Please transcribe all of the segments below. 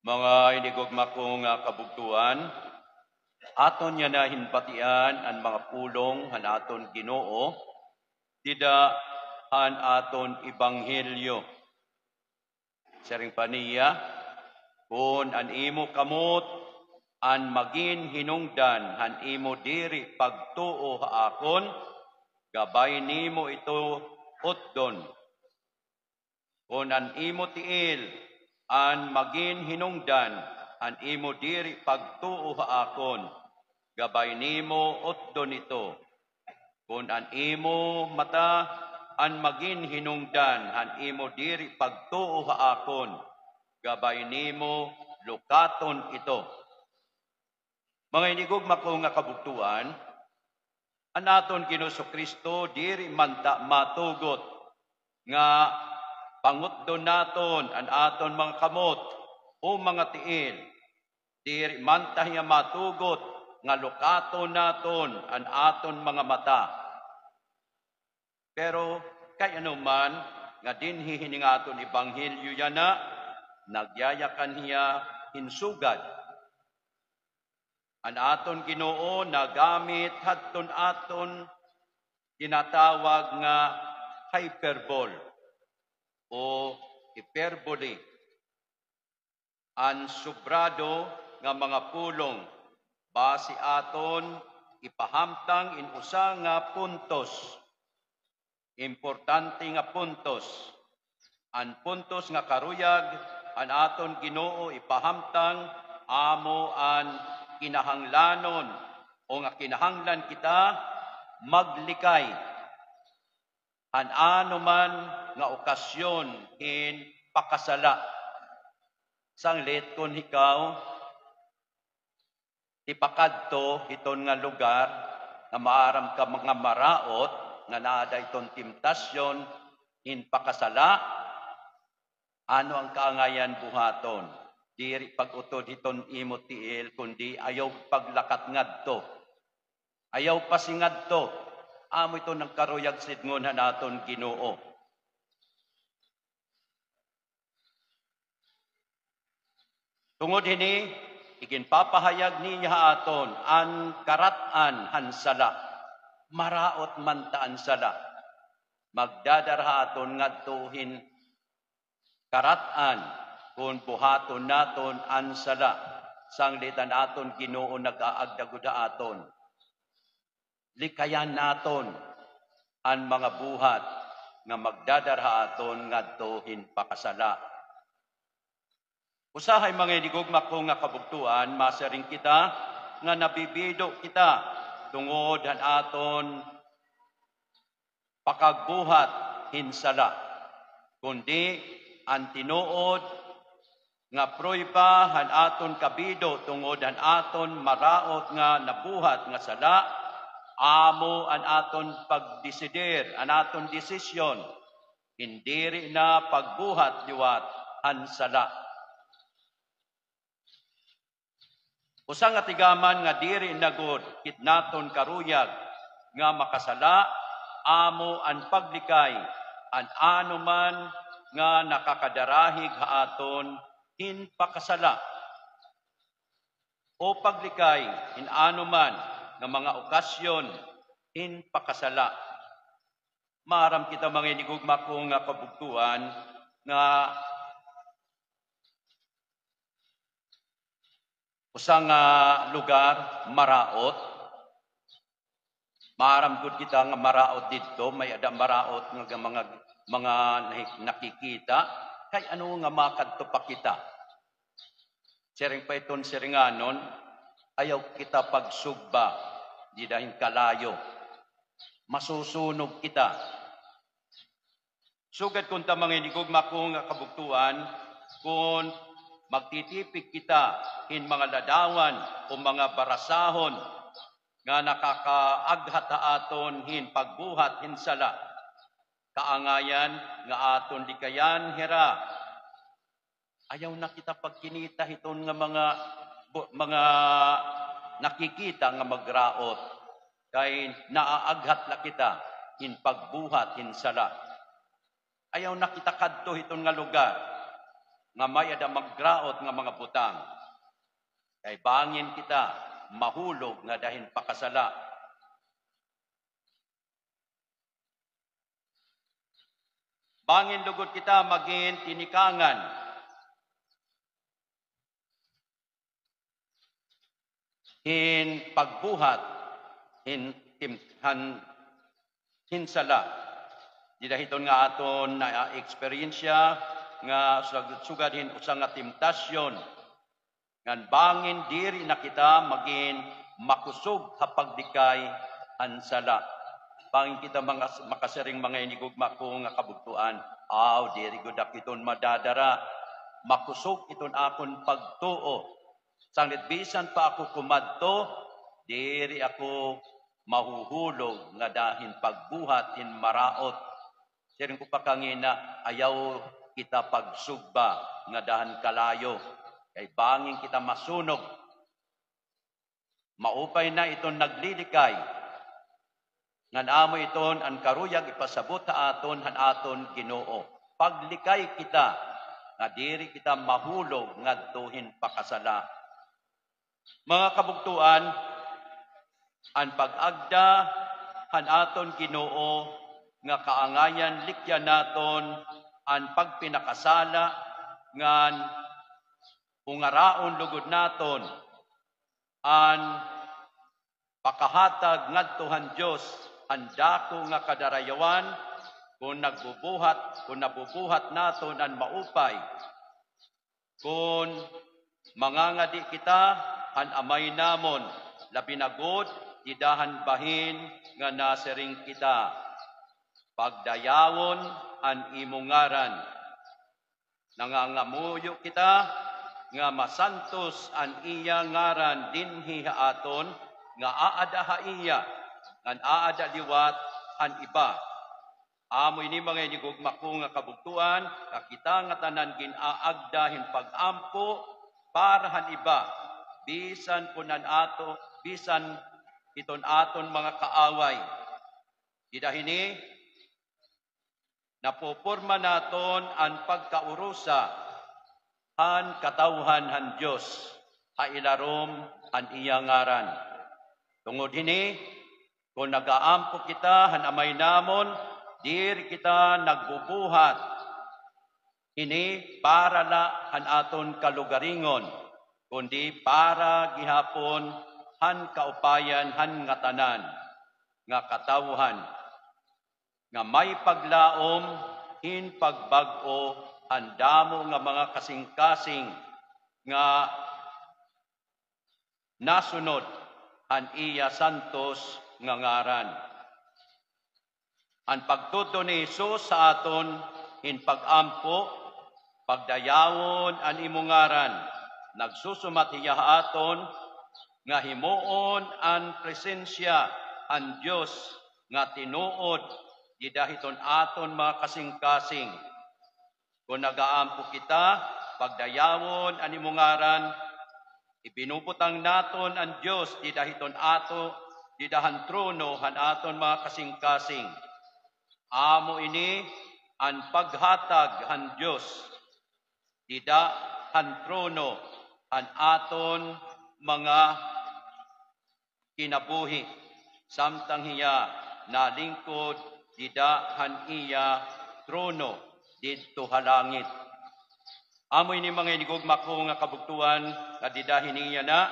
Mga inigugma kong kabugtuan, aton niya na hinpatian ang mga pulong han aton Ginoo, tida han aton Ebanghelyo. Saring paniya, kung an imo kamot, an magin hinungdan han imo diri pagtuo haakon, gabay nimo ito utdon. Kung an imo tiil, an magin hinungdan an imo diri pagtuo haakon, gabay nimo utdon ito. Kung an imo mata, an magin hinungdan an imo diri pagtuo haakon, gabay nimo lukaton ito. Mga inigugma ko nga kabugtuan, an aton Ginoo Kristo diri manta matugot nga pangutdon naton an aton mga kamot o mga tiil. Diri man tayo matugot nga lukaton naton an aton mga mata. Pero kay anuman nga dinhi hini nga aton Ebanghelyo yana, nagyayakan hiya hinsugad. An aton Ginoo nagamit hadton aton tinatawag nga hyperbole o hyperbole. An sobrado nga mga pulong base aton ipahamtang in usa nga puntos. Importante nga puntos. An puntos nga karuyag an aton Ginoo ipahamtang amo an kinahanglanon o nga kinahanglan kita maglikay. An ano man nga okasyon in pakasala. Sanglit kung ikaw tipakadto hiton nga lugar nga maaram ka mga maraot nga naada iton temptasyon in pakasala, ano ang kaangayan buhaton? Diri pag-utod hiton imo tiil kundi ayaw paglakat ngadto. Ayaw pasingadto. Amo ito ng karuyag sidngon naton Ginoo. Tungod hini, iginpapahayag niya aton ang karatan hansala. Maraot man taan sala. Magdadarha aton ngadtuhin karatan kung buhaton naton ang sala. Sanglitan aton Ginoo nag-aagdaguda aton. Likayan naton ang mga buhat nga magdadarha aton ngadtuhin pakasala. Usahay mga inigugma ko nga kabugtuan, masaring kita nga nabibido kita tungod han aton pakagbuhat hinsala. Kundi ang tinuod nga pruiba han aton kabido tungod han aton maraot nga nabuhat nga sala, amo an aton pagdesider, an aton desisyon, hindi na pagbuhat liwat han sala. Usa nga tigaman nga diri nagod kit naton karuyag nga makasala, amo ang paglikay, an ano man nga nakakadarahig haaton hin pakasala. O paglikay, hin ano man nga mga okasyon hin pakasala. Maram kita mga inigugma ko nga kabugtuan nga usang lugar maraot. Maram gud kita nga maraot didto, may ada maraot nga mga nakikita kay ano nga makadto pa kita. Sering pa iton siringanon, ayaw kita pagsugba di dahin kalayo. Masusunog kita. Sugad kung ta mga inigugma ko nga kabugtuan, kung magtitipig kita in mga ladawan o mga barasahon nga nakakaaghat aton hin pagbuhat hin sala. Kaangayan nga aton likayan hera. Ayaw na kita pagkinita hiton nga mga nakikita nga magraot. Kay naaaghat la kita hin pagbuhat hin sala. Ayaw na kita kadto hiton nga lugar. nga may ada maggraot nga mga butang. Kay bangin kita mahulog nga dahin pakasala. Bangin lugod kita maging tinikangan. In pagbuhat, in hinsala. Di dahiton nga aton na eksperyensya nga sugad-sugadhin usang nga temptasyon. Ngan bangin diri na kita maging makusog hapagdikay ansala. Bangin kita makasaring mga inigugma ko nga kabugtuan. Diri gud iton madadara. Makusog iton akon pagtuo. Sanglit bisan pa ako kumadto, diri ako mahuhulog nga dahin pagbuhat in maraot. Siring ko pakangina, ayaw kita pagsugba nga dahan kalayo. Kay bangin kita masunog. Maupay na iton naglilikay. Ngan amo iton ang karuyag ipasabot ta aton han aton Ginoo. Paglikay kita, nga diri kita mahulog ngadtuhin pakasala. Mga kabugtuan, ang pag-agda han aton Ginoo nga kaangayan likya naton ang pagpinakasala ngan ungaraon lugod naton ang pakahatag ngadtuhan Dios ang dako nga kadarayawan kung nabubuhat naton ang maupay kung mangangadi kita han amay namon labi na gud idahan bahin nga nasering kita pagdayawon an imong ngaran nangangamuyo kita nga masantos an iya ngaran dinhi aton nga aada ha iya ngan aada liwat an iba amoy ni mga inigugma ko nga kabugtuan kakita nga tanan ginaagda hin pagampo para han iba bisan kunan ato bisan iton aton mga kaaway idahini napoporma naton ang pagkaurusa han katawhan han Dios ha ilarom han iyang ngaran tungod hini kung nagaampo kita han amay namon diri kita nagbubuhat ini para la han aton kalugaringon kundi para gihapon han kaupayan han nga tanan nga katawhan nga may paglaom hin pagbag-o ang damo nga mga kasing-kasing nga nasunod ang iya santos nga ngaran. Ang pagtuto ni Jesus sa aton hin pag-ampo, pagdayawon ang imong ngaran, nagsusumat hiya aton nga himuon ang presensya ang Dios nga tinuod didahiton aton mga kasing-kasing. Kung nagaampo kita, pagdayawon ang imong ngaran, ipinuputang naton ang Dios didahiton ato didahan trono han aton mga kasing-kasing. Amo ini ang paghatag han Dios didahan trono han aton mga kinabuhi samtang hiya nalingkod didahan iya trono didto halangit. Amoy ni mga inigugma ko nga kabugtuan nga didahin niya na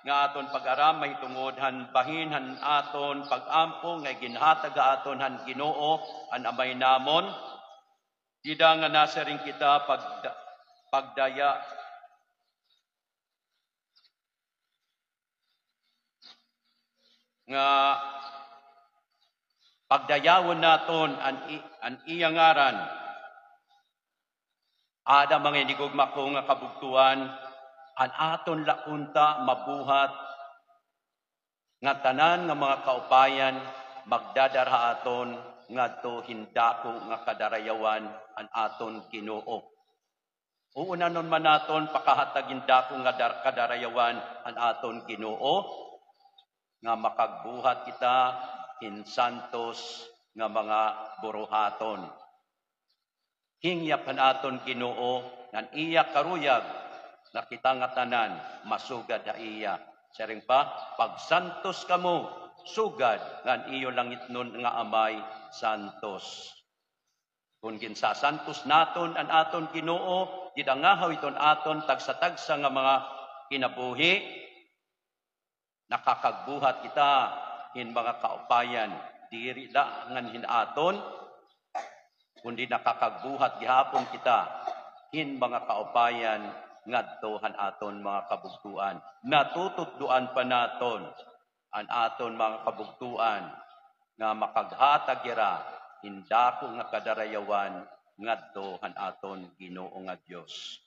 nga aton pag-aram mahitungod han bahin han aton pag-ampo nga ginhatag aton han Ginoo an amay namon dida nga nasaring kita pagdaya nga pagdayawon naton an iyang ngaran. Ada mga inigugma ko nga kabugtuan, an aton lakunta mabuhat, nga tanan nga mga kaupayan, magdadarha aton, nga to hindako nga kadarayawan, an aton Ginoo. Uuna nun man naton, pakahatagin dako nga kadarayawan, an aton Ginoo, nga makagbuhat kita, in santos nga mga buruhaton. hingyap han aton Ginoo ngan iya karuyag na kita nga tanan masugad ha iya. Saring pa, pagsantos kamo sugad ngan iyo langitnon nga amay santos. Kung ginsasantos naton an aton Ginoo, gidangahaw iton aton tagsa-tagsa nga mga kinabuhi, nakakagbuhat kita in mga kaupayan, diri da ngan hinaton, kundi nakakagbuhat gihapon kita in mga kaupayan ngadtohan aton mga kabugtuan. Natutudduan pa naton an aton mga kabugtuan nga makaghatag gira indako nga kadarayawan ngadto han aton Ginoo nga Dios.